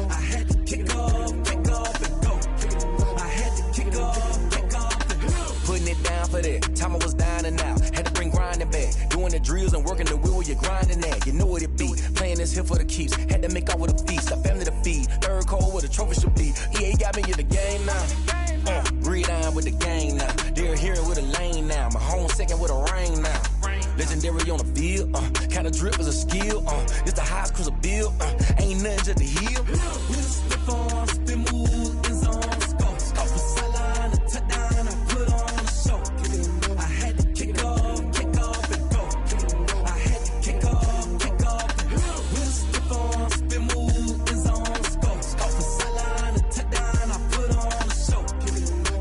I had to kick off and go. I had to kick off and go. Putting it down for that. Time I was down and out. Had to bring grinding back. Doing the drills and working the wheel where you're grinding at. You know what it be. Playing this here for the keeps. Had to make out with a feast. A family to feed. Third cold where the trophy should be. EA got me in the game now. Breathe on with the game now. They're here with a lane now. My home second with a rain now. Legendary on the field. Kinda drip is a skill. It's the highest cruiser bill. Ain't nothing just to heal. We just slip on, spin move, in zone, scope. Scope for sideline, a touchdown, I put on a show. I had to kick off and go. I had to kick off and go. We just slip on, spin move, in zone, scope. Scope for sideline, a touchdown, I put on a show.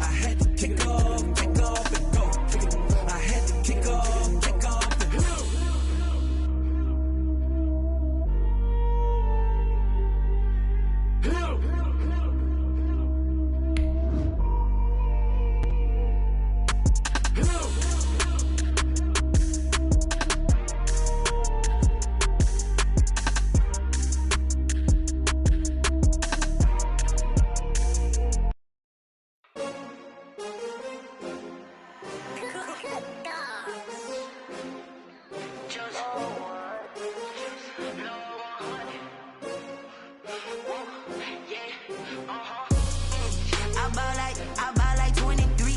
I had to kick off and go. I had to kick off and go. I buy like 23.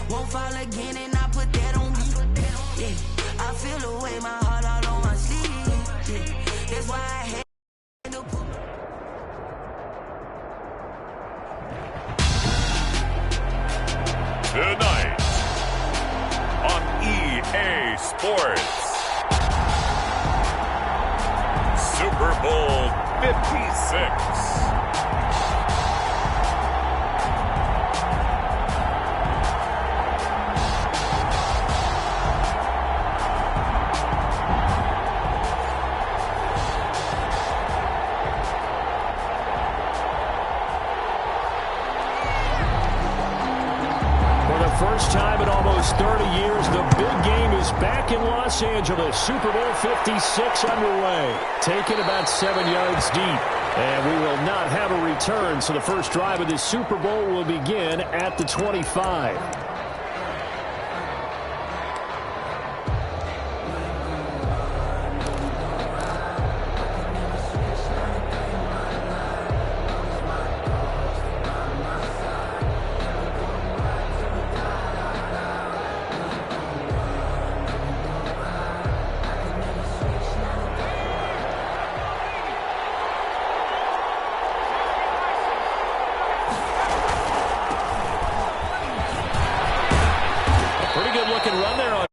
Won't fall again and I put that on me. Yeah, I feel the way, my heart all on my sleeve. Yeah, that's why I had to put. Tonight on EA Sports, Super Bowl 56. First time in almost 30 years, the big game is back in Los Angeles. Super Bowl 56 underway. Taken about 7 yards deep. And we will not have a return, so the first drive of this Super Bowl will begin at the 25. Run there on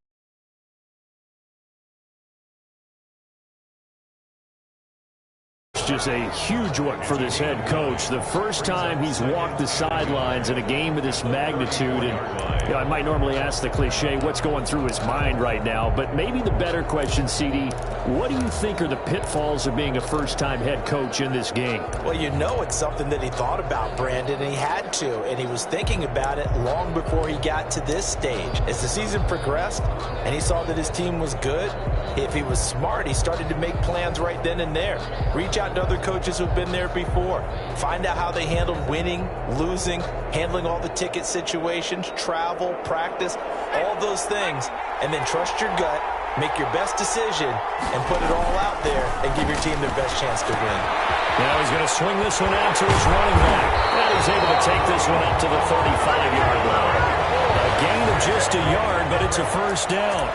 just a huge one for this head coach. The first time he's walked the sidelines in a game of this magnitude. And I might normally ask the cliche, what's going through his mind right now? But maybe the better question, CD, what do you think are the pitfalls of being a first-time head coach in this game? Well, you know it's something that he thought about, Brandon, and he had to. And he was thinking about it long before he got to this stage. As the season progressed and he saw that his team was good, if he was smart, he started to make plans right then and there. Reach out to other coaches who've been there before. Find out how they handled winning, losing, handling all the ticket situations, travel, practice, all those things. And then trust your gut, make your best decision, and put it all out there and give your team their best chance to win. Now he's going to swing this one out to his running back. And he's able to take this one up to the 35-yard line. A gain of just a yard, but it's a first down.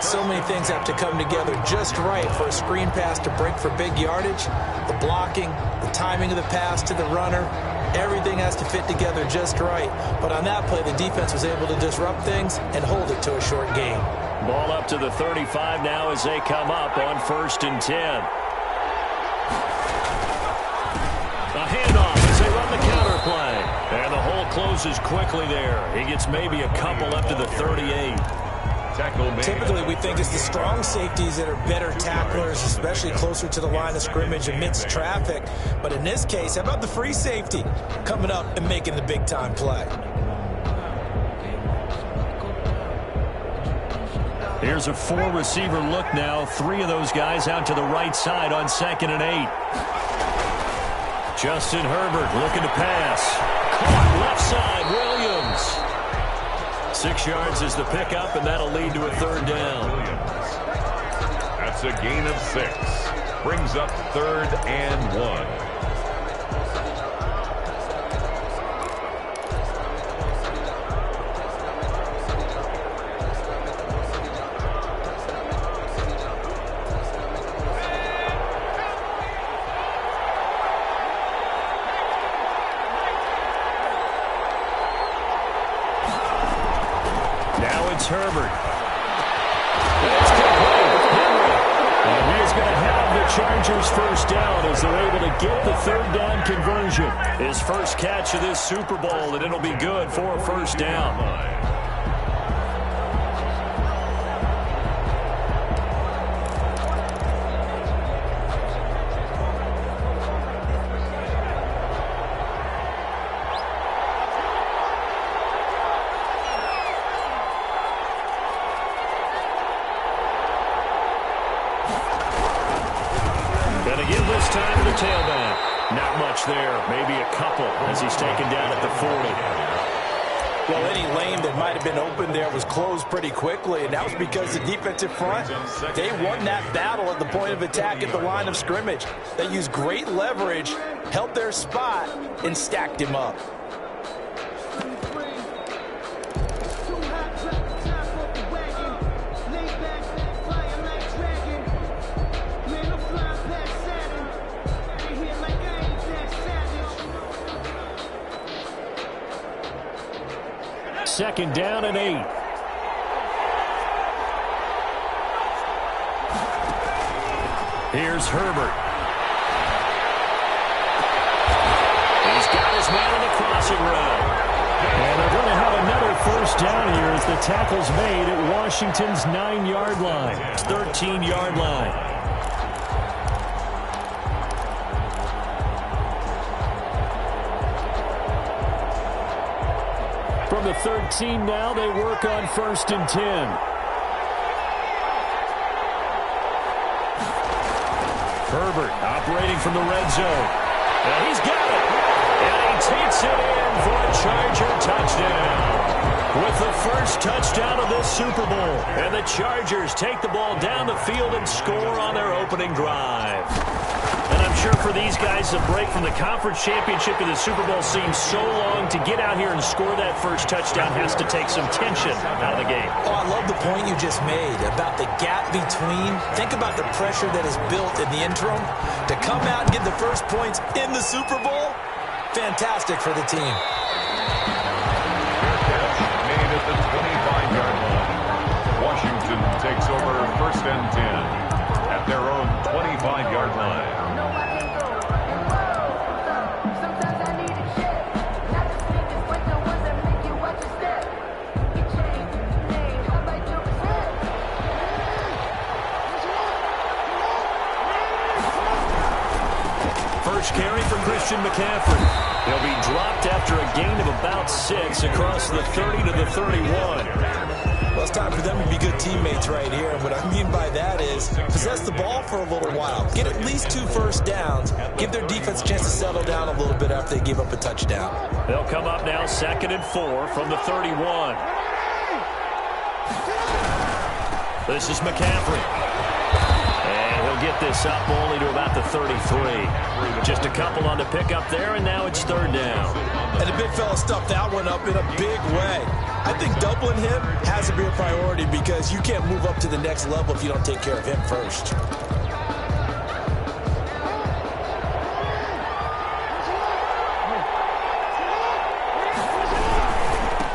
So many things have to come together just right for a screen pass to break for big yardage. The blocking, the timing of the pass to the runner, everything has to fit together just right. But on that play, the defense was able to disrupt things and hold it to a short gain. Ball up to the 35 now as they come up on 1st and 10. A handoff as they run the counter play. And the hole closes quickly there. He gets maybe a couple up to the 38. Typically, we think it's the strong safeties that are better tacklers, especially closer to the line of scrimmage amidst traffic. But in this case, how about the free safety coming up and making the big-time play? Here's a 4-receiver look now. 3 of those guys out to the right side on 2nd and 8. Justin Herbert looking to pass. Caught left side, Williams. 6 yards is the pickup, and that'll lead to a third down. That's a gain of 6. Brings up 3rd and 1. Herbert. That's complete. And he is going to have the Chargers first down as they're able to get the third down conversion. His first catch of this Super Bowl, and it'll be good for a first down. Time to the tailback. Not much there. Maybe a couple as he's taken down at the 40. Well, any lane that might have been open there was closed pretty quickly, and that was because the defensive front, they won that battle at the point of attack at the line of scrimmage. They used great leverage, held their spot, and stacked him up. Second down and 8. Here's Herbert. He's got his man on the crossing route. And they're going to have another first down here as the tackle's made at Washington's 9-yard line. 13-yard line. From the 13 now, they work on 1st and 10. Herbert operating from the red zone. And he's got it. And he takes it in for a Charger touchdown. With the first touchdown of this Super Bowl. And the Chargers take the ball down the field and score on their opening drive. And I'm sure for these guys, the break from the conference championship to the Super Bowl seems so long. To get out here and score that first touchdown has to take some tension out of the game. Oh, I love the point you just made about the gap between. Think about the pressure that is built in the interim. To come out and get the first points in the Super Bowl, fantastic for the team. Made at the 25-yard line. Washington takes over 1st and 10 at their own 25-yard line. First carry for Christian McCaffrey. He'll be dropped after a gain of about 6 across the 30 to the 31. Well, it's time for them to be good teammates right here. And what I mean by that is possess the ball for a little while. Get at least 2 first downs. Give their defense a chance to settle down a little bit after they give up a touchdown. They'll come up now 2nd and 4 from the 31. This is McCaffrey. And he'll get this up only to about the 33. Just a couple on the pickup there, and now it's 3rd down. And the big fella stuffed that one up in a big way. I think doubling him has to be a priority because you can't move up to the next level if you don't take care of him first.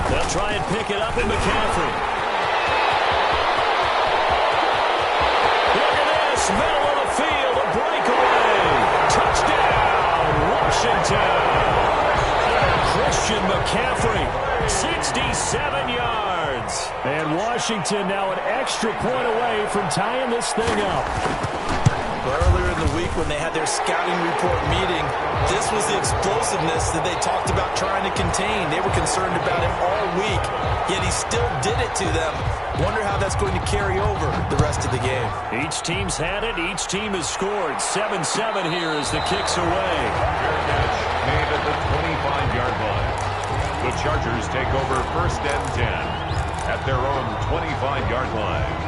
They'll try and pick it up in McCaffrey. Look at this, middle of the field, a breakaway. Touchdown, Washington. Christian McCaffrey, 67 yards. And Washington now an extra point away from tying this thing up. Well, earlier in the week when they had their scouting report meeting, this was the explosiveness that they talked about trying to contain. They were concerned about it all week, yet he still did it to them. Wonder how that's going to carry over the rest of the game. Each team's had it. Each team has scored. 7-7 here as the kick's away. Made at the 25-yard line. The Chargers take over 1st and 10 at their own 25-yard line.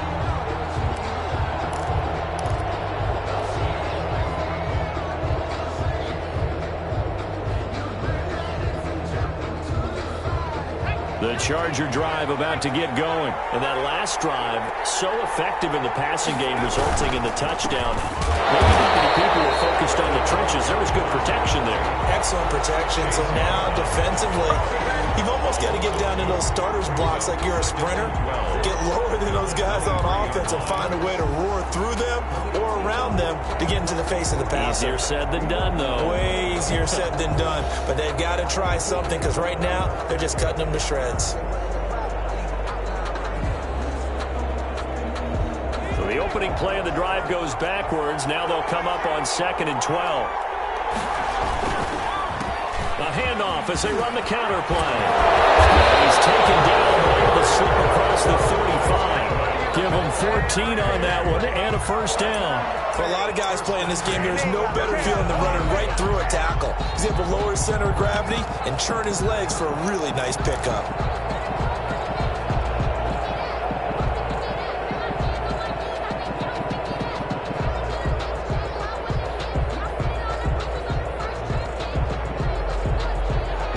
The Charger drive about to get going. And that last drive, so effective in the passing game, resulting in the touchdown. Maybe not many people were focused on the trenches. There was good protection there. Excellent protection. So now, defensively, you've almost got to get down in those starters blocks like you're a sprinter. Get lower than those guys on offense and find a way to roar through them or around them to get into the face of the passer. Easier said than done, though. Way easier said than done. But they've got to try something because right now, they're just cutting them to shreds. So the opening play of the drive goes backwards. Now they'll come up on 2nd and 12. A handoff as they run the counter play. He's taken down by the slip across the 35. Give him 14 on that one and a first down. For a lot of guys playing this game, there's no better feeling than running right through a tackle. He's able to lower his center of gravity and churn his legs for a really nice pickup.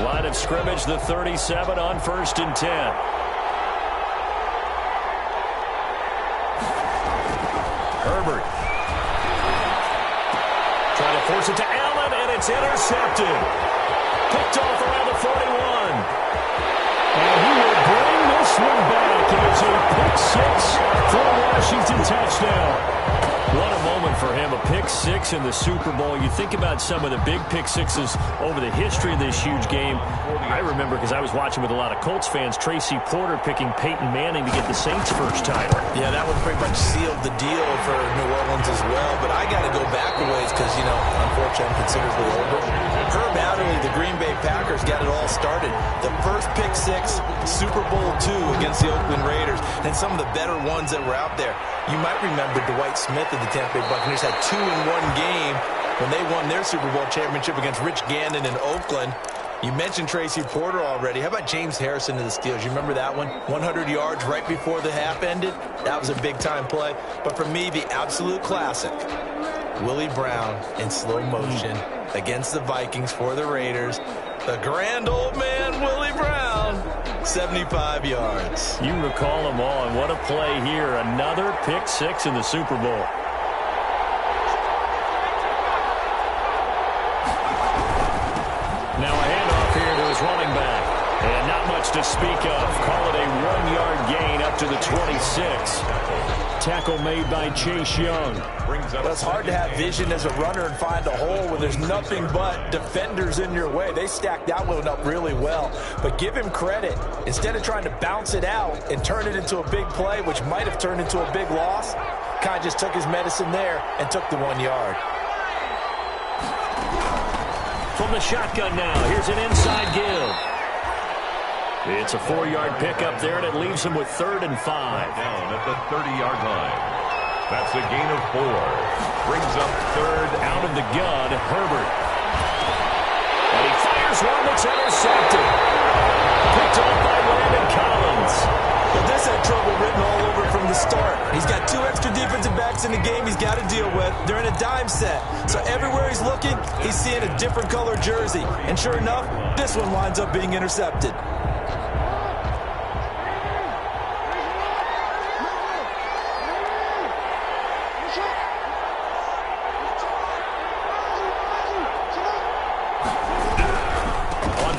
Line of scrimmage, the 37 on 1st and 10. Herbert. Trying to force it to Allen, and it's intercepted. Picked off around the 41. And he will bring this one back. It is a pick six for a Washington touchdown. What a moment for him, a pick six in the Super Bowl. You think about some of the big pick sixes over the history of this huge game. I remember, because I was watching with a lot of Colts fans, Tracy Porter picking Peyton Manning to get the Saints first timer. Yeah, that one pretty much sealed the deal for New Orleans as well. But I got to go back a ways because, you know, unfortunately I'm considerably older. Herb Adderley, the Green Bay Packers, got it all started. The first pick six, Super Bowl II against the Oakland Raiders, and some of the better ones that were out there. You might remember Dwight Smith of the Tampa Bay Buccaneers had 2 in one game when they won their Super Bowl championship against Rich Gannon in Oakland. You mentioned Tracy Porter already. How about James Harrison to the Steelers? You remember that one? 100 yards right before the half ended? That was a big-time play. But for me, the absolute classic, Willie Brown in slow motion against the Vikings for the Raiders. The grand old man, Willie Brown, 75 yards. You recall them all, and what a play here. Another pick six in the Super Bowl. Now a handoff here to his running back. And not much to speak of. Call it a 1-yard gain up to the 26. Tackle made by Chase Young. But it's hard to have vision as a runner and find a hole when there's nothing but defenders in your way. They stacked that one up really well. But give him credit. Instead of trying to bounce it out and turn it into a big play, which might have turned into a big loss, kind of just took his medicine there and took the 1 yard. From the shotgun now, here's an inside give. It's a 4-yard pickup there, and it leaves him with 3rd and 5. Down at the 30-yard line. That's a gain of 4. Brings up 3rd out of the gun, Herbert. And he fires one that's intercepted. Picked off by Landon Collins. But this had trouble written all over from the start. He's got 2 extra defensive backs in the game he's got to deal with. They're in a dime set. So everywhere he's looking, he's seeing a different color jersey. And sure enough, this one winds up being intercepted.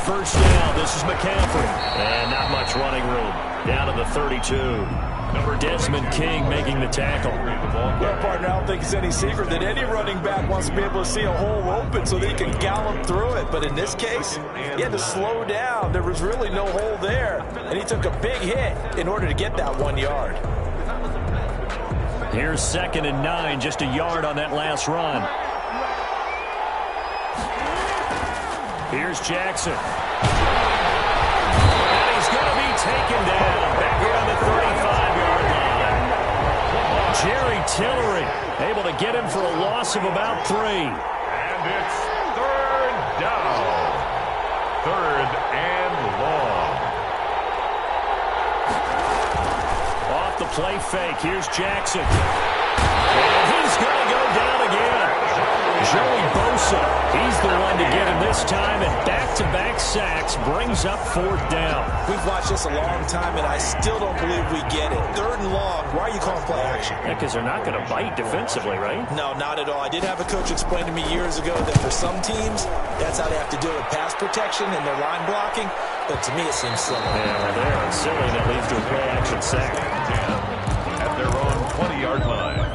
First down, this is McCaffrey. And not much running room. Down to the 32. Desmond King making the tackle. Well, partner, I don't think it's any secret that any running back wants to be able to see a hole open so that he can gallop through it. But in this case, he had to slow down. There was really no hole there. And he took a big hit in order to get that 1 yard. Here's 2nd and 9, just a yard on that last run. Here's Jackson. And he's going to be taken down back here on the 35-yard line. Jerry Tillery able to get him for a loss of about 3. And it's 3rd down. 3rd and long. Off the play fake, here's Jackson. And he's going to go down again. Joey Bosa, he's the one to get him this time, and back-to-back sacks brings up 4th down. We've watched this a long time, and I still don't believe we get it. 3rd and long, why are you calling play action? Yeah, because they're not going to bite defensively, right? No, not at all. I did have a coach explain to me years ago that for some teams, that's how they have to deal with pass protection and their line blocking, but to me it seems silly. Yeah, well, there, it's silly that leads to a play-action sack. At their own 20-yard line.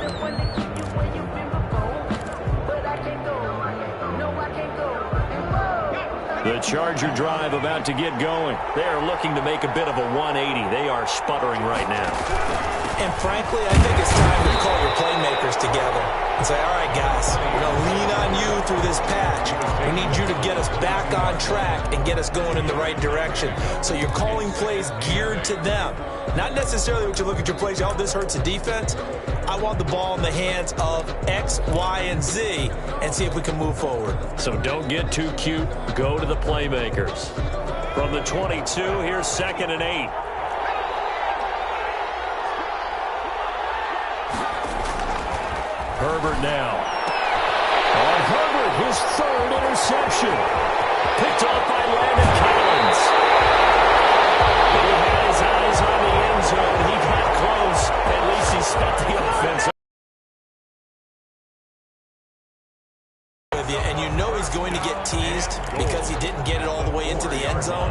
The Charger drive about to get going. They are looking to make a bit of a 180. They are sputtering right now. And frankly, I think it's time to call your playmakers together and say, all right, guys, we're going to lean on you through this patch. We need you to get us back on track and get us going in the right direction. So you're calling plays geared to them. Not necessarily what you look at your plays, oh, this hurts the defense. I want the ball in the hands of X, Y, and Z and see if we can move forward. So don't get too cute. Go to the playmakers. From the 22, here's 2nd and 8. Herbert now. On Herbert, his 3rd interception. Picked off by Landon Collins. He had his eyes on the end zone. He got close. At least he spent the offense. And you know he's going to get teased because he didn't get it all the way into the end zone.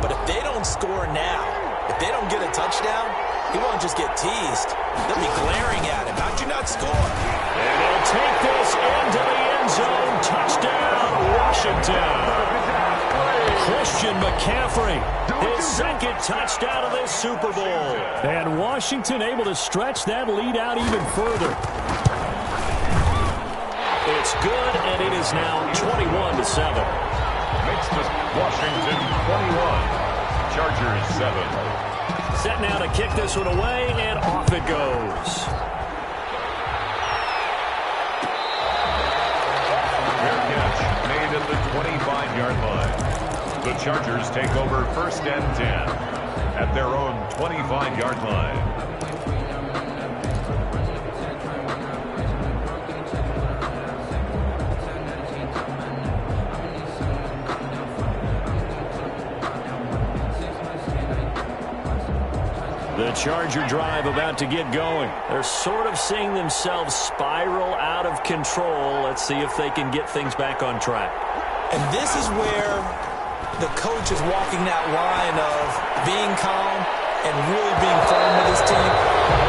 But if they don't score now, if they don't get a touchdown, he won't just get teased. They'll be glaring at him. How'd you not score? And he'll take this into the end zone. Touchdown, Washington. Christian McCaffrey, his 2nd touchdown of this Super Bowl. And Washington able to stretch that lead out even further. It's good, and it is now 21-7. Makes this Washington 21. Chargers 7. Set now to kick this one away, and off it goes. Fair catch made at the 25-yard line. The Chargers take over 1st and 10 at their own 25-yard line. The Charger drive about to get going. They're sort of seeing themselves spiral out of control. Let's see if they can get things back on track. And this is where the coach is walking that line of being calm and really being firm with his team.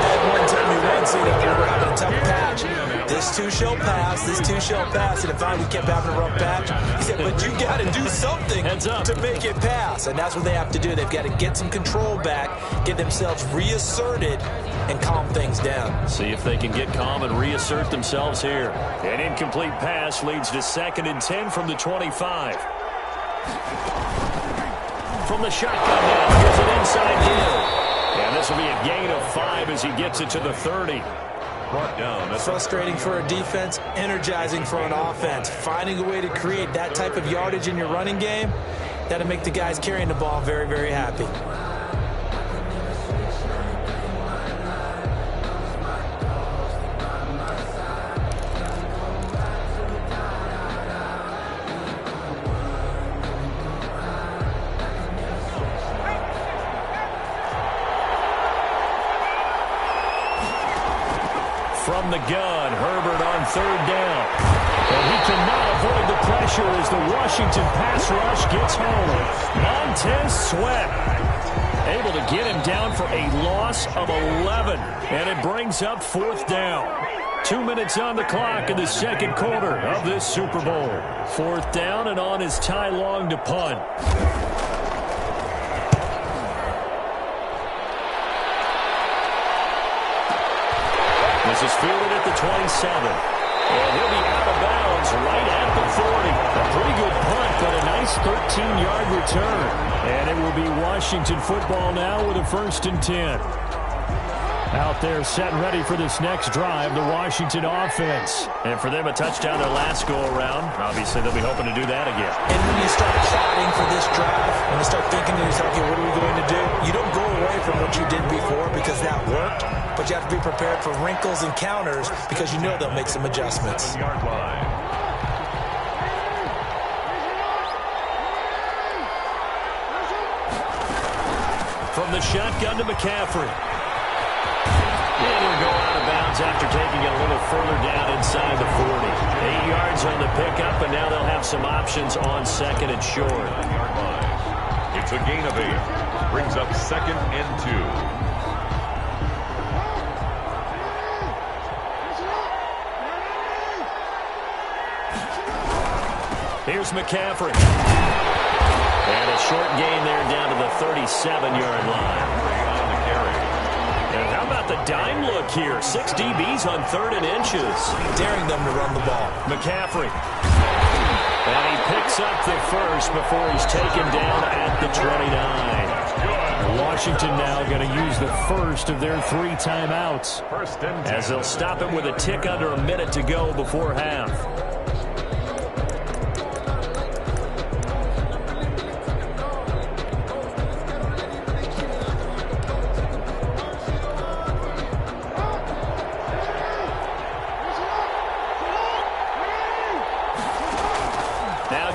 Ed one told me once, we were having a tough patch. This too shall pass, this too shall pass. And if we kept having a rough patch, he said, but you got to do something to make it pass. And that's what they have to do. They've got to get some control back, get themselves reasserted, and calm things down. See if they can get calm and reassert themselves here. An incomplete pass leads to 2nd and 10 from the 25. From the shotgun now, here's an inside hill. And this will be a gain of 5 as he gets it to the 30. Brought down. That's frustrating for a defense, energizing for an offense. Finding a way to create that type of yardage in your running game, that'll make the guys carrying the ball very, very happy. From the gun, Herbert on 3rd down. And he cannot avoid the pressure as the Washington pass rush gets home. Montez Sweat able to get him down for a loss of 11. And it brings up 4th down. 2 minutes on the clock in the 2nd quarter of this Super Bowl. 4th down, and on is Ty Long to punt. The is fielded at the 27. And he'll be out of bounds right at the 40. A pretty good punt, but a nice 13-yard return. And it will be Washington football now with a 1st and 10. Out there set and ready for this next drive, the Washington offense. And for them, a touchdown their last go-around. Obviously, they'll be hoping to do that again. And when you start plotting for this drive, when you start thinking to yourself, okay, what are we going to do? You don't go away from what you did before because that worked, but you have to be prepared for wrinkles and counters because you know they'll make some adjustments. From the shotgun to McCaffrey. And he'll go out of bounds after taking it a little further down inside the 40. 8 yards on the pickup, and now they'll have some options on 2nd and short. It's a gain of 8. Brings up 2nd and 2. Here's McCaffrey. And a short gain there down to the 37-yard line. And how about the dime look here? 6 DBs on 3rd and inches. Daring them to run the ball. McCaffrey. And he picks up the first before he's taken down at the 29. Washington now going to use the first of their 3 timeouts. As they'll stop it with a tick under a minute to go before half.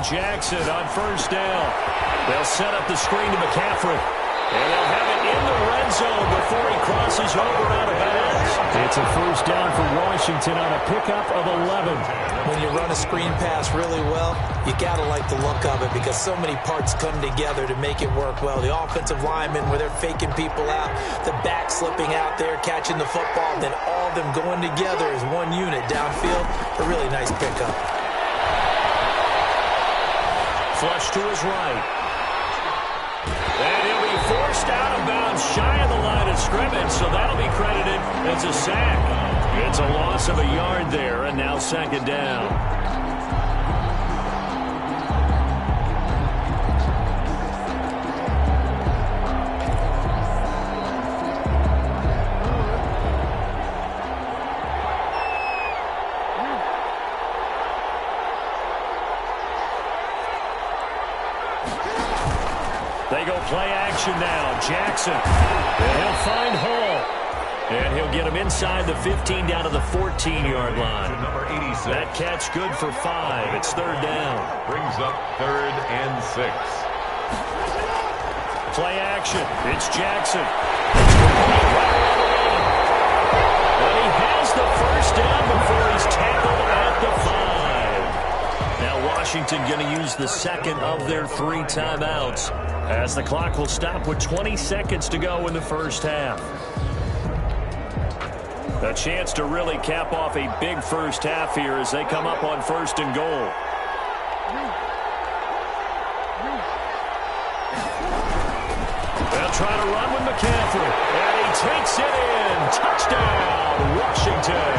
Jackson on 1st down. They'll set up the screen to McCaffrey. And they'll have it in the red zone before he crosses over out of bounds. It's a 1st down for Washington on a pickup of 11. When you run a screen pass really well, you got to like the look of it because so many parts come together to make it work well. The offensive linemen, where they're faking people out, the back slipping out there, catching the football, then all of them going together as one unit downfield. A really nice pickup. Flush to his right. And he'll be forced out of bounds shy of the line of scrimmage, so that'll be credited as a sack. It's a loss of a yard there, and now 2nd down. They go play action now. Jackson. And he'll find Hall. And he'll get him inside the 15 down to the 14-yard line. Number 86. That catch good for 5. It's 3rd down. Brings up 3rd and 6. Play action. It's Jackson. And he has the 1st down before he's tackled at the 5. Now Washington going to use the 2nd of their 3 timeouts, as the clock will stop with 20 seconds to go in the 1st half. A chance to really cap off a big 1st half here as they come up on 1st and goal. They'll try to run with McCaffrey. And he takes it in. Touchdown, Washington.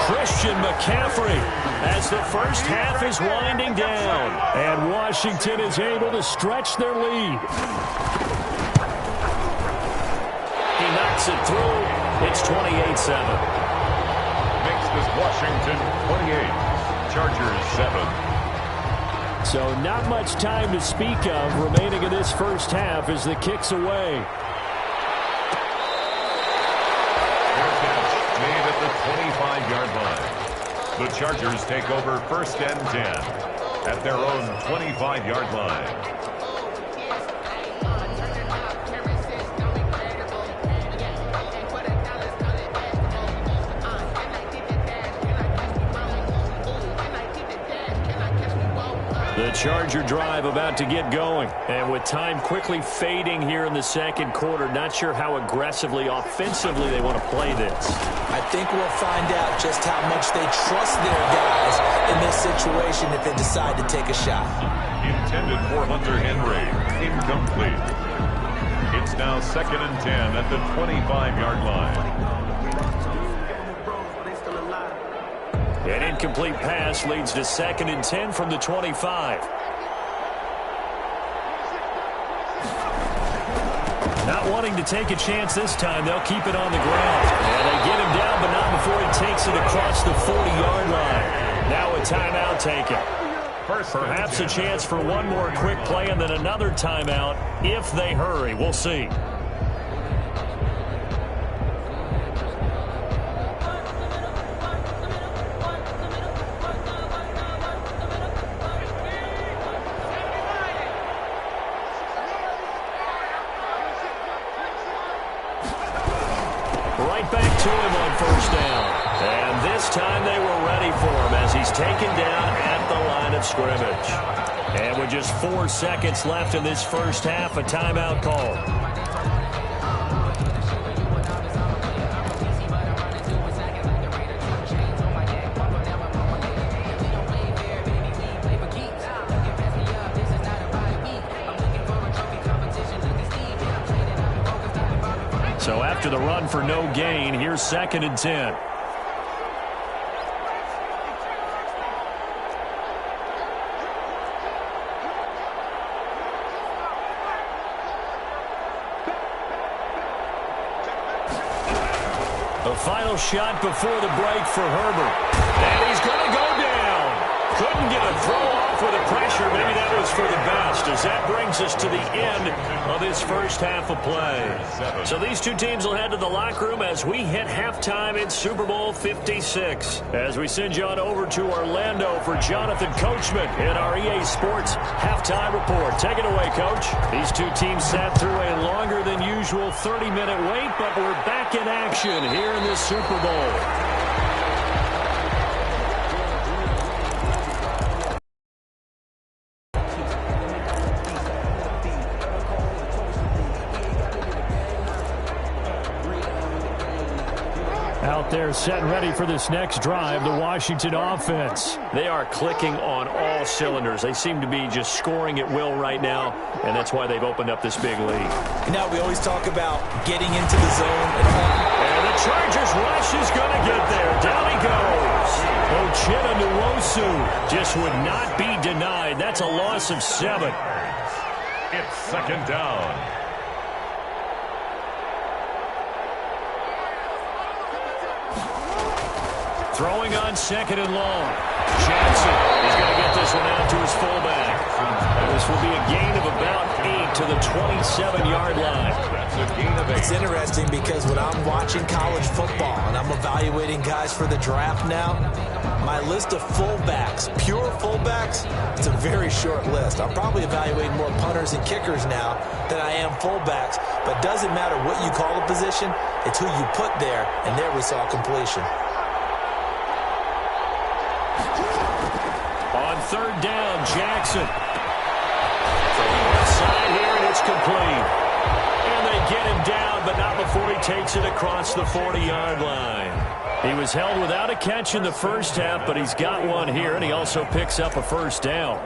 Christian McCaffrey as the 1st half is winding down. And Washington is able to stretch their lead. He knocks it through. It's 28-7. Makes this Washington 28. Chargers 7. So not much time to speak of remaining in this 1st half as the kick's away. Made at the 25-yard line. The Chargers take over 1st and 10 at their own 25-yard line. The Charger drive about to get going. And with time quickly fading here in the 2nd quarter, not sure how aggressively, offensively they want to play this. I think we'll find out just how much they trust their guys in this situation if they decide to take a shot. Intended for Hunter Henry. Incomplete. It's now 2nd and 10 at the 25-yard line. An incomplete pass leads to 2nd and 10 from the 25. Not wanting to take a chance this time, they'll keep it on the ground. And they get him down, but not before he takes it across the 40-yard line. Now a timeout taken. Perhaps a chance for one more quick play and then another timeout if they hurry. We'll see. Right back to him on 1st down. And this time they were ready for him as he's taken down at the line of scrimmage. And with just 4 seconds left in this first half, a timeout call. So after the run for no gain, here's 2nd and 10. The final shot before the break for Herbert. And he's going to go down. Couldn't get a throw off with the pressure. Maybe that was for the best, as that brings us to the end of this first half of play. So these two teams will head to the locker room as we hit halftime in Super Bowl 56. As we send you on over to Orlando for Jonathan Coachman in our EA Sports halftime report. Take it away, Coach. These two teams sat through a longer than usual 30-minute wait, but we're back in action here in this Super Bowl. Out there set and ready for this next drive, the Washington offense. They are clicking on all cylinders. They seem to be just scoring at will right now, and that's why they've opened up this big lead. Now we always talk about getting into the zone. And the Chargers rush is going to get there. Down he goes. Ochena Nwosu just would not be denied. That's a loss of 7. It's 2nd down. Throwing on 2nd and long. Jackson is going to get this one out to his fullback. This will be a gain of about 8 to the 27-yard line. It's interesting because when I'm watching college football and I'm evaluating guys for the draft now, my list of fullbacks, pure fullbacks, it's a very short list. I'm probably evaluating more punters and kickers now than I am fullbacks, but it doesn't matter what you call a position, it's who you put there, and there we saw completion. On 3rd down, Jackson. From the left side here, and it's complete. And they get him down, but not before he takes it across the 40-yard line. He was held without a catch in the first half, but he's got one here, and he also picks up a 1st down.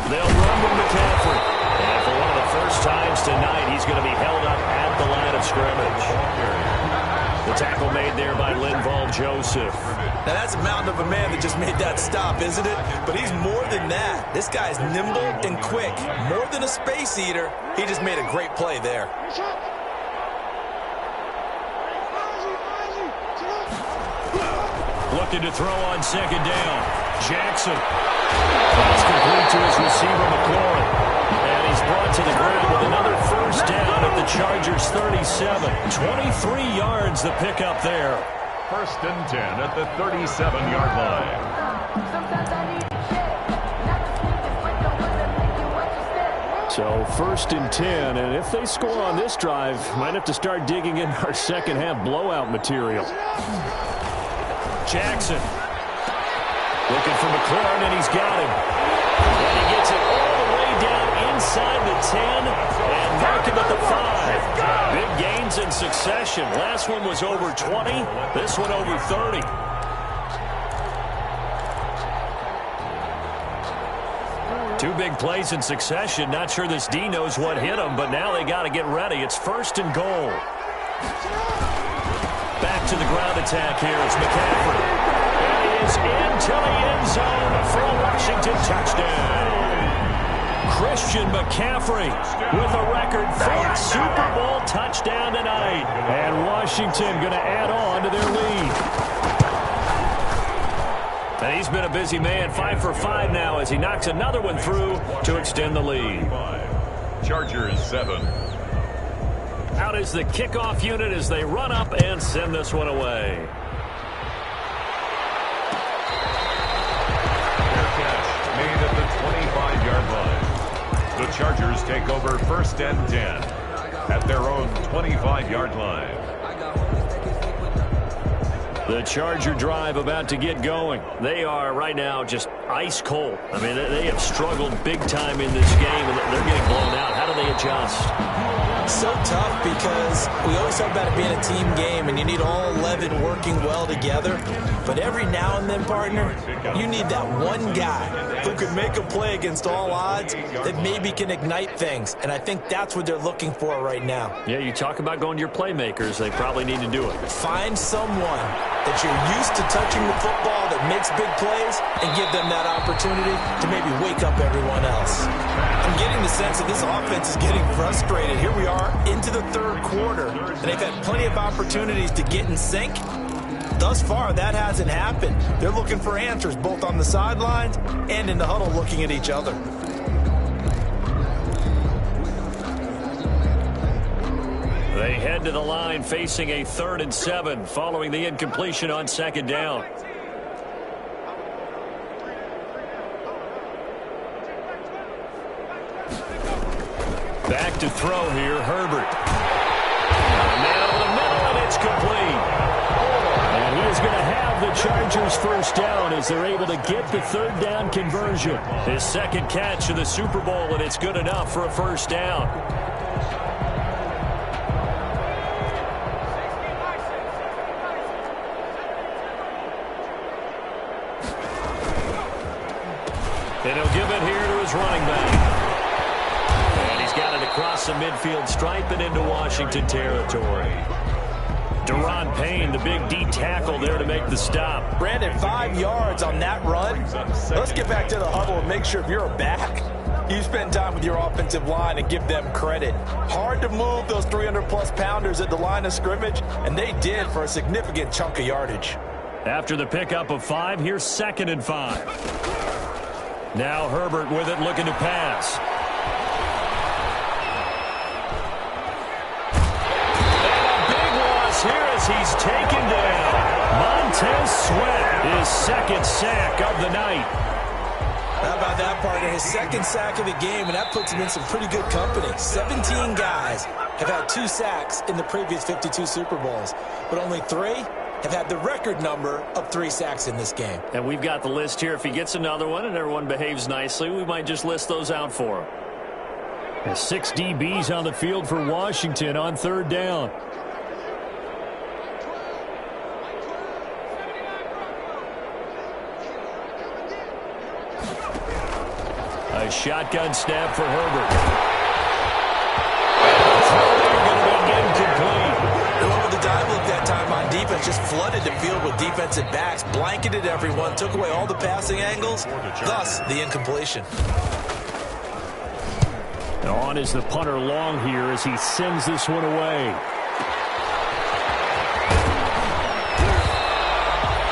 They'll run with McCaffrey. And for one of the first times tonight, he's going to be held up at the line of scrimmage. The tackle made there by Linval Joseph. Now that's a mountain of a man that just made that stop, isn't it? But he's more than that. This guy's nimble and quick. More than a space eater, he just made a great play there. Looking to throw on 2nd down. Jackson. Pass complete to his receiver, McLaurin. And he's brought to the ground with another 1st down at the Chargers' 37. 23 yards the pickup there. 1st and 10 at the 37-yard line. So 1st and 10, and if they score on this drive, might have to start digging in our second half blowout material. Jackson looking for McLaurin, and he's got him. And he gets it all the way down inside the 10 and mark him at the 5. Big gains in succession. Last one was over 20. This one over 30. Two big plays in succession. Not sure this D knows what hit him, but now they got to get ready. It's 1st and goal. Back to the ground attack here. It's McCaffrey. And he is into the end zone for a Washington touchdown. Christian McCaffrey with a record 4th Super Bowl touchdown tonight. And Washington going to add on to their lead. And he's been a busy man, 5 for 5 now as he knocks another one through to extend the lead. Chargers 7. Out is the kickoff unit as they run up and send this one away. Fair catch made at the 25-yard line. The Chargers take over 1st and 10 at their own 25-yard line. The Charger drive about to get going. They are right now just ice cold. I mean, they have struggled big time in this game, and they're getting blown out. How do they adjust? So tough because we always talk about it being a team game, and you need all 11 working well together. But every now and then, partner, you need that one guy who can make a play against all odds that maybe can ignite things. And I think that's what they're looking for right now. Yeah, you talk about going to your playmakers. They probably need to do it. Find someone that you're used to touching the football that makes big plays and give them that opportunity to maybe wake up everyone else. I'm getting the sense that this offense is getting frustrated. Here we are into the 3rd quarter, and they've had plenty of opportunities to get in sync. Thus far, that hasn't happened. They're looking for answers both on the sidelines and in the huddle looking at each other. They head to the line facing a 3rd and 7 following the incompletion on 2nd down. Back to throw here, Herbert. Now to the middle, and it's complete. And he is going to have the Chargers 1st down as they're able to get the 3rd down conversion. His 2nd catch of the Super Bowl, and it's good enough for a 1st down. And he'll give it here to his running back. And he's got it across the midfield stripe and into Washington territory. Deron Payne, the big D tackle there to make the stop. Brandon, 5 yards on that run. Let's get back to the huddle and make sure if you're a back, you spend time with your offensive line and give them credit. Hard to move those 300-plus pounders at the line of scrimmage, and they did for a significant chunk of yardage. After the pickup of 5, here's 2nd and 5. Now Herbert with it, looking to pass. And a big loss here as he's taken down. Montez Sweat, his 2nd sack of the night. How about that, partner? His 2nd sack of the game, and that puts him in some pretty good company. 17 guys have had 2 sacks in the previous 52 Super Bowls, but only 3 have had the record number of 3 sacks in this game. And we've got the list here. If he gets another one and everyone behaves nicely, we might just list those out for him. And 6 DBs on the field for Washington on 3rd down. A shotgun snap for Herbert. Going to be incomplete. Whoever the dive look that time on defense just flooded the field with defensive backs, blanketed everyone, took away all the passing angles, thus the incompletion. On is the punter long here as he sends this one away.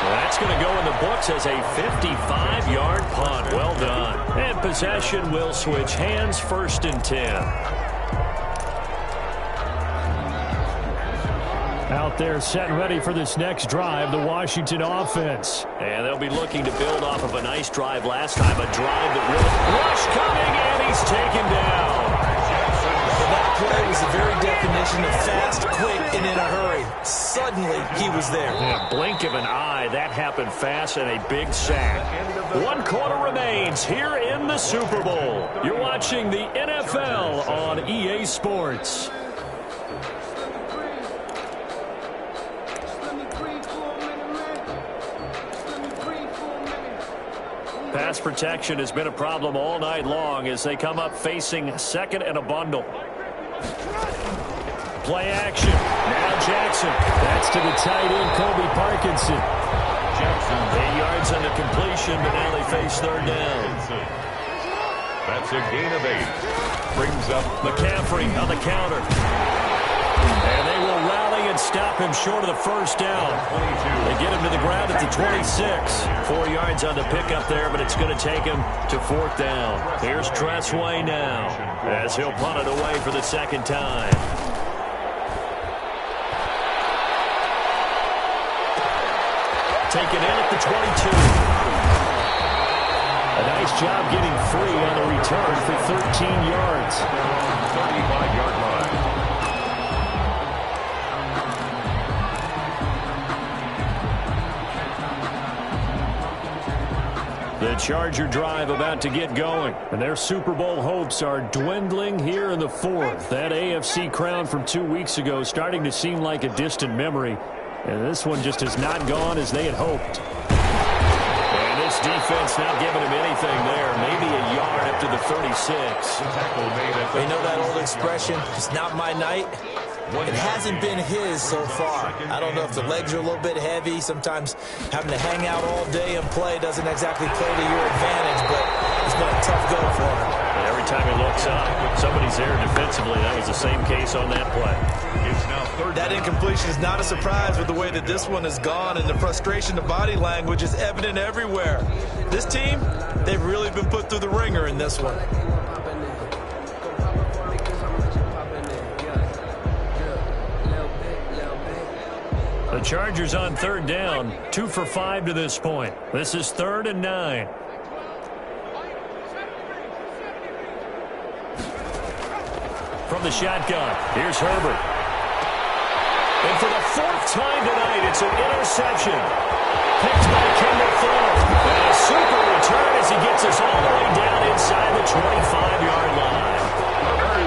That's going to go in the books as a 55-yard punt. Well done. And possession will switch hands, 1st and 10. Out there set and ready for this next drive, the Washington offense. And they'll be looking to build off of a nice drive last time, a drive that really... Rush coming, and he's taken down. That play was the very definition of fast, quick, and in a hurry. Suddenly, he was there. In a blink of an eye, that happened fast and a big sack. 1 quarter remains here in the Super Bowl. You're watching the NFL on EA Sports. Pass protection has been a problem all night long as they come up facing second and a bundle. Play action. Now Jackson. That's to the tight end, Colby Parkinson. Jackson, 8 yards on the completion, but now they face third down. That's a gain of 8. Brings up McCaffrey on the counter. And they will rally and stop him short of the first down. They get him to the ground at the 26. 4 yards on the pickup there, but it's going to take him to fourth down. Here's Tressway now as he'll punt it away for the second time. Taken in at the 22. A nice job getting free on the return for 13 yards. 35-yard line. The Charger drive about to get going. And their Super Bowl hopes are dwindling here in the fourth. That AFC crown from 2 weeks ago starting to seem like a distant memory. And this one just has not gone as they had hoped. And this defense not giving him anything there. Maybe a yard up to the 36. You know that old expression, it's not my night? It hasn't been his so far. I don't know if the legs are a little bit heavy. Sometimes having to hang out all day and play doesn't exactly play to your advantage, but it's been a tough go for him. And every time he looks up, somebody's there defensively. That was the same case on that play. It's now third. That incompletion is not a surprise with the way that this one has gone, and the frustration, the body language is evident everywhere. This team, they've really been put through the ringer in this one. The Chargers on third down, 2 for 5 to this point. This is 3rd and 9. From the shotgun, here's Herbert. And for the 4th time tonight, it's an interception. Picked by Kendall Fuller. And a super return as he gets us all the way down inside the 25-yard line.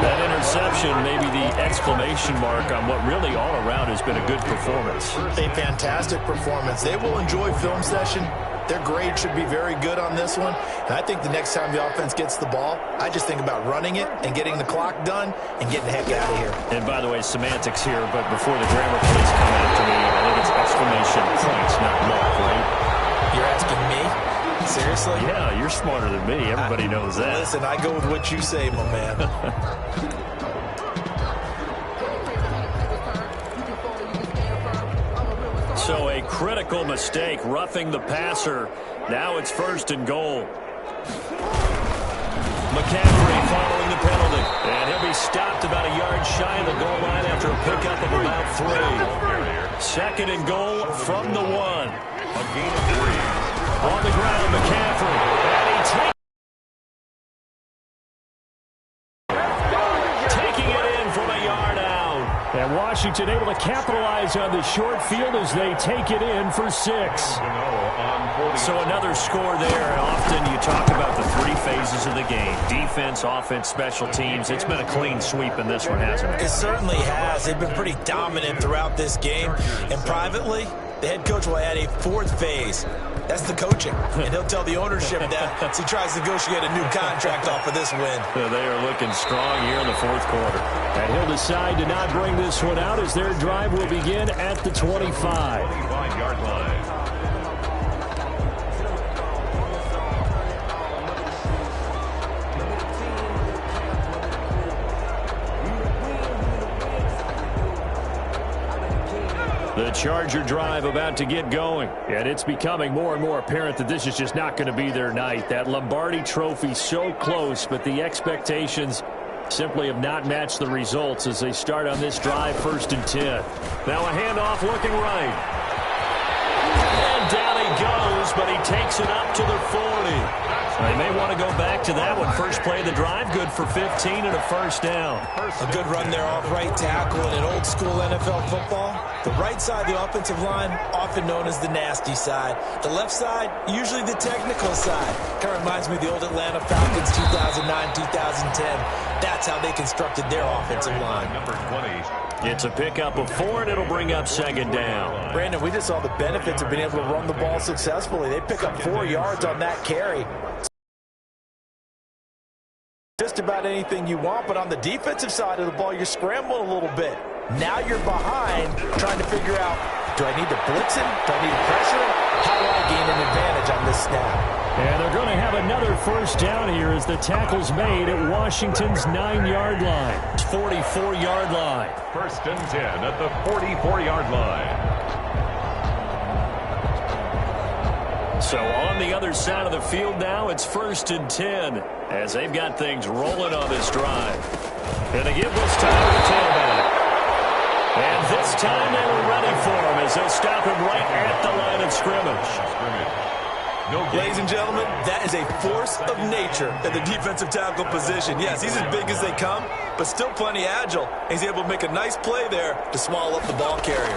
That interception may be the exclamation mark on what really all around has been a good performance. A fantastic performance. They will enjoy film session. Their grade should be very good on this one. And I think the next time the offense gets the ball, I just think about running it and getting the clock done and getting the heck out of here. And by the way, semantics here, but before the grammar police come after me, I think it's exclamation points, not mark, right? You're asking me? Seriously? Yeah, you're smarter than me. Everybody knows that. Listen, I go with what you say, my man. So a critical mistake, roughing the passer. Now it's 1st and goal. McCaffrey following the penalty. And he'll be stopped about a yard shy of the goal line after a pickup of about 3. 2nd and goal from the 1. A gain of 3. On the ground, McCaffrey. And he taking it in from a yard out. And Washington able to capitalize on the short field as they take it in for 6. So another score there. And often you talk about the 3 phases of the game. Defense, offense, special teams. It's been a clean sweep in this one, hasn't it? It certainly has. They've been pretty dominant throughout this game. And privately, the head coach will add a 4th phase. That's the coaching. And he'll tell the ownership that as he tries to negotiate a new contract off of this win. They are looking strong here in the 4th quarter. And he'll decide to not bring this one out as their drive will begin at the 25. 25-yard line. The Charger drive about to get going. And it's becoming more and more apparent that this is just not going to be their night. That Lombardi trophy so close, but the expectations simply have not matched the results as they start on this drive 1st and 10. Now a handoff looking right. And down he goes, but he takes it up to the 40. They may want to go back to that one. First play of the drive, good for 15 and a 1st down. A good run there off right tackle in an old school NFL football. The right side of the offensive line, often known as the nasty side. The left side, usually the technical side. Kind of reminds me of the old Atlanta Falcons 2009, 2010. That's how they constructed their offensive line. Number 20. It's a pickup of 4, and it'll bring up second down. Brandon, we just saw the benefits of being able to run the ball successfully. They pick up 4 yards on that carry. Just about anything you want, but on the defensive side of the ball, you're scrambling a little bit. Now you're behind, trying to figure out, do I need to blitz him? Do I need to pressure him? How do I gain an advantage on this snap? And they're going to have another first down here as the tackle's made at Washington's 9-yard line. 44-yard line. 1st and 10 at the 44-yard line. So on the other side of the field now, it's 1st and 10 as they've got things rolling on this drive. And they give this time to the tailback. And this time they were ready for him as they'll stop him right at the line of scrimmage. Ladies and gentlemen, that is a force of nature at the defensive tackle position. Yes, he's as big as they come, but still plenty agile. He's able to make a nice play there to swallow up the ball carrier.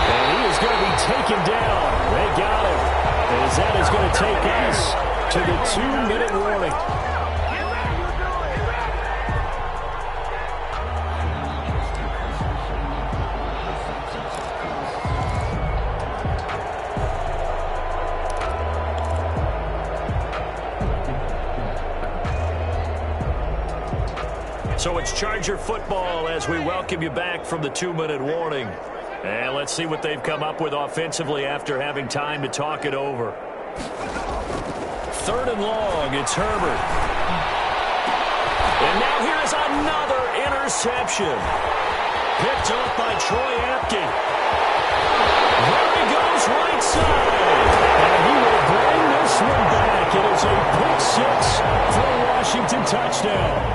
And he is going to be taken down. They got him. As that is going to take us to the 2-minute warning. So it's Charger football as we welcome you back from the 2-minute warning. And let's see what they've come up with offensively after having time to talk it over. 3rd and long, it's Herbert. And now here is another interception. Picked off by Troy Apke. There he goes right side. And he will bring this one back. It is a pick 6 for a Washington touchdown.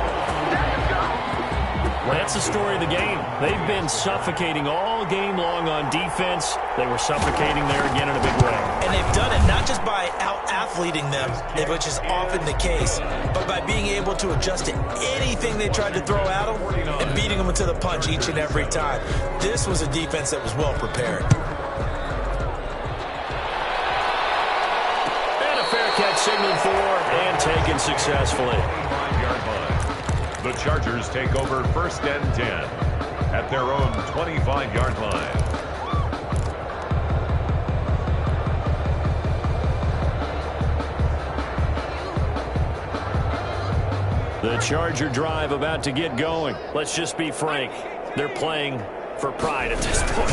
Well, that's the story of the game. They've been suffocating all game long on defense. They were suffocating there again in a big way. And they've done it not just by out-athleting them, which is often the case, but by being able to adjust to anything they tried to throw at them and beating them to the punch each and every time. This was a defense that was well prepared. And a fair catch signaled for and taken successfully. The Chargers take over 1st and 10 at their own 25-yard line. The Charger drive about to get going. Let's just be frank. They're playing for pride at this point.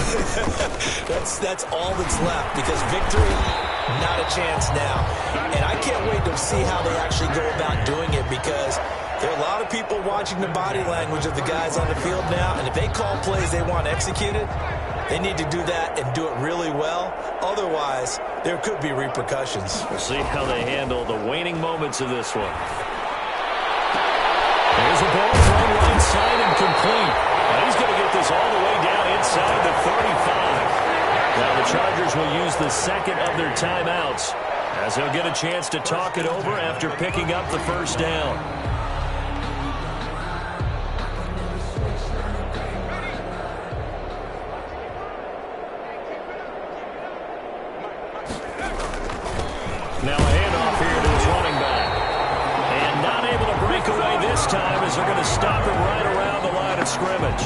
That's all that's left, because victory, not a chance now. And I can't wait to see how they actually go about doing it, because there are a lot of people watching the body language of the guys on the field now, and if they call plays they want executed, they need to do that and do it really well. Otherwise, there could be repercussions. We'll see how they handle the waning moments of this one. There's a ball thrown right side and complete. Now he's going to get this all the way down inside the 35. Now the Chargers will use the second of their timeouts as they'll get a chance to talk it over after picking up the first down. Now a handoff here to his running back. And not able to break away this time as they're going to stop him right around the line of scrimmage.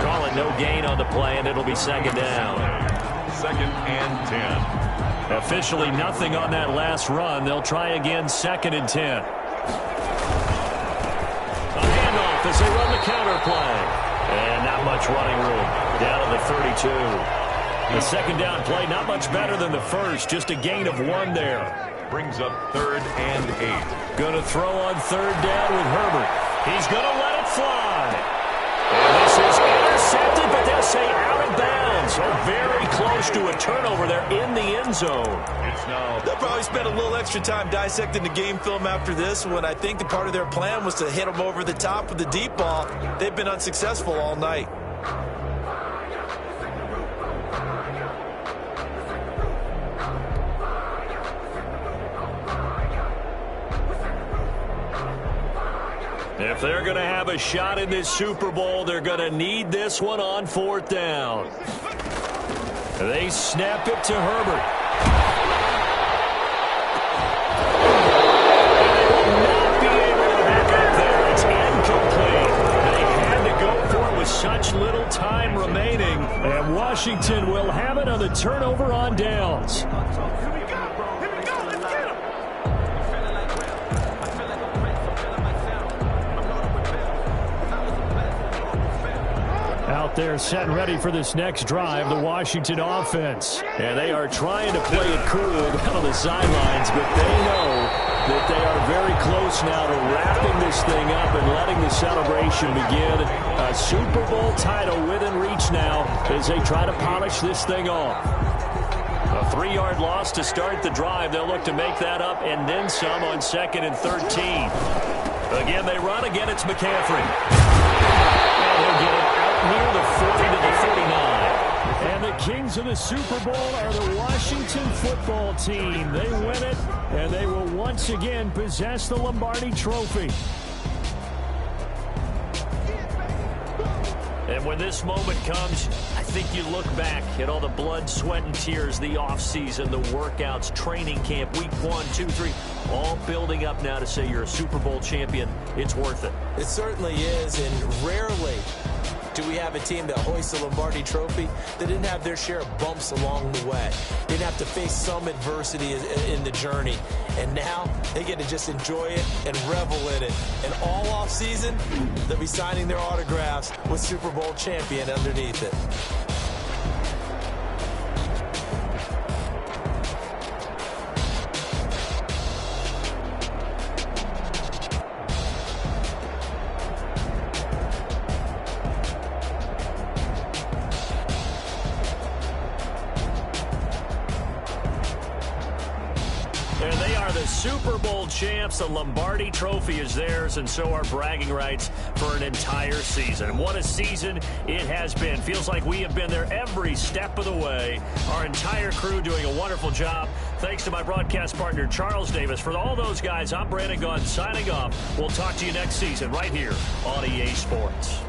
Call it no gain on the play, and it'll be second down. 2nd and 10. Officially nothing on that last run. They'll try again 2nd and 10. A handoff as they run the counter play. And not much running room. Down to the 32. The second down play, not much better than the first. Just a gain of 1 there. Brings up 3rd and 8. Going to throw on 3rd down with Herbert. He's going to let it fly. And this is intercepted, but they'll say out of bounds. So very close to a turnover there in the end zone. They'll probably spend a little extra time dissecting the game film after this one. I think the part of their plan was to hit them over the top with the deep ball. They've been unsuccessful all night. If they're going to have a shot in this Super Bowl, they're going to need this one on 4th down. They snap it to Herbert. And they will not be able to back up there. It's incomplete. Washington will have it on the turnover on downs. Out there set and ready for this next drive, the Washington offense. And they are trying to play it cool down on the sidelines, but they know that they are very close now to wrapping this thing up and letting the celebration begin. A Super Bowl title within reach now as they try to polish this thing off. A 3-yard loss to start the drive. They'll look to make that up and then some on 2nd and 13. Again, they run. Again, it's McCaffrey. And he'll get it out near the 40 to the 49. And the kings of the Super Bowl are the Washington football team. They win it, and they will once again possess the Lombardi Trophy. And when this moment comes, I think you look back at all the blood, sweat, and tears, the offseason, the workouts, training camp, week 1, 2, 3, all building up now to say you're a Super Bowl champion. It's worth it. It certainly is, and rarely do we have a team that hoists the Lombardi Trophy that didn't have their share of bumps along the way. Didn't have to face some adversity in the journey. And now they get to just enjoy it and revel in it. And all offseason, they'll be signing their autographs with Super Bowl champion underneath it. And they are the Super Bowl champs. The Lombardi Trophy is theirs, and so are bragging rights for an entire season. And what a season it has been. Feels like we have been there every step of the way. Our entire crew doing a wonderful job. Thanks to my broadcast partner, Charles Davis. For all those guys, I'm Brandon Gunn signing off. We'll talk to you next season right here on EA Sports.